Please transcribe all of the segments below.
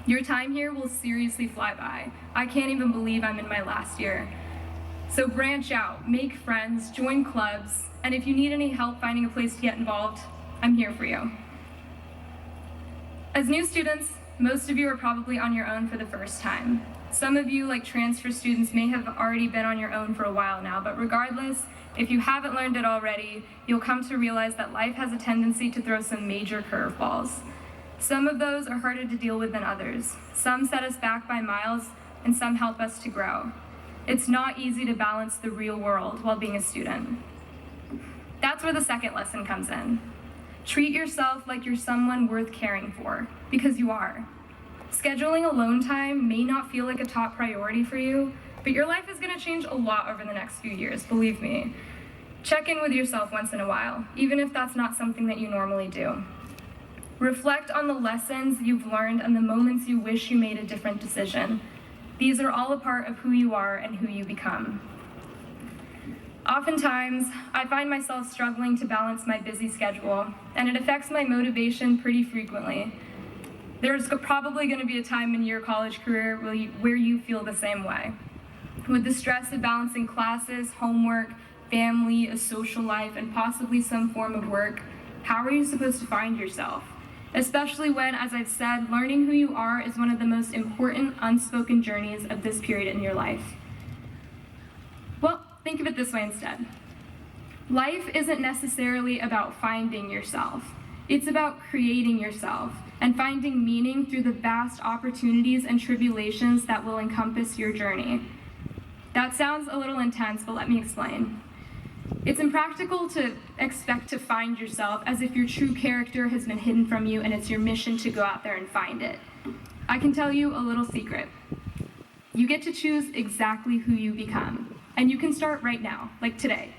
Your time here will seriously fly by. I can't even believe I'm in my last year. So branch out, make friends, join clubs, and if you need any help finding a place to get involved, I'm here for you. As new students, most of you are probably on your own for the first time. Some of you, like transfer students, may have already been on your own for a while now, but regardless, if you haven't learned it already, you'll come to realize that life has a tendency to throw some major curveballs. Some of those are harder to deal with than others. Some set us back by miles, and some help us to grow. It's not easy to balance the real world while being a student. That's where the second lesson comes in. Treat yourself like you're someone worth caring for, because you are. Scheduling alone time may not feel like a top priority for you, but your life is gonna change a lot over the next few years, believe me. Check in with yourself once in a while, even if that's not something that you normally do. Reflect on the lessons you've learned and the moments you wish you made a different decision. These are all a part of who you are and who you become. Oftentimes, I find myself struggling to balance my busy schedule, and it affects my motivation pretty frequently. There's probably going to be a time in your college career where you feel the same way. With the stress of balancing classes, homework, family, a social life, and possibly some form of work, how are you supposed to find yourself? Especially when, as I've said, learning who you are is one of the most important unspoken journeys of this period in your life. Well, think of it this way instead. Life isn't necessarily about finding yourself. It's about creating yourself and finding meaning through the vast opportunities and tribulations that will encompass your journey. That sounds a little intense, but let me explain. It's impractical to expect to find yourself as if your true character has been hidden from you and it's your mission to go out there and find it. I can tell you a little secret. You get to choose exactly who you become, and you can start right now, like today.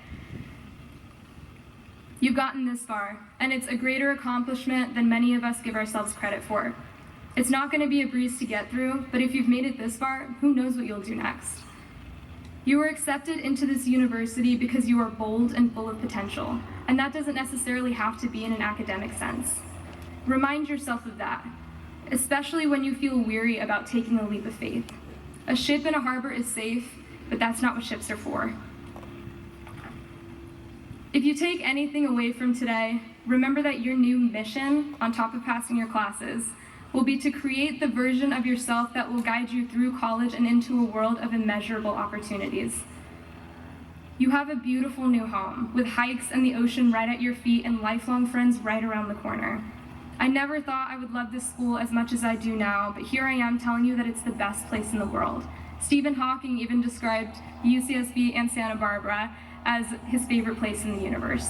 You've gotten this far, and it's a greater accomplishment than many of us give ourselves credit for. It's not going to be a breeze to get through, but if you've made it this far, who knows what you'll do next? You were accepted into this university because you are bold and full of potential, and that doesn't necessarily have to be in an academic sense. Remind yourself of that, especially when you feel weary about taking a leap of faith. A ship in a harbor is safe, but that's not what ships are for. If you take anything away from today, remember that your new mission, on top of passing your classes, will be to create the version of yourself that will guide you through college and into a world of immeasurable opportunities. You have a beautiful new home, with hikes and the ocean right at your feet and lifelong friends right around the corner. I never thought I would love this school as much as I do now, but here I am telling you that it's the best place in the world. Stephen Hawking even described UCSB and Santa Barbara as his favorite place in the universe.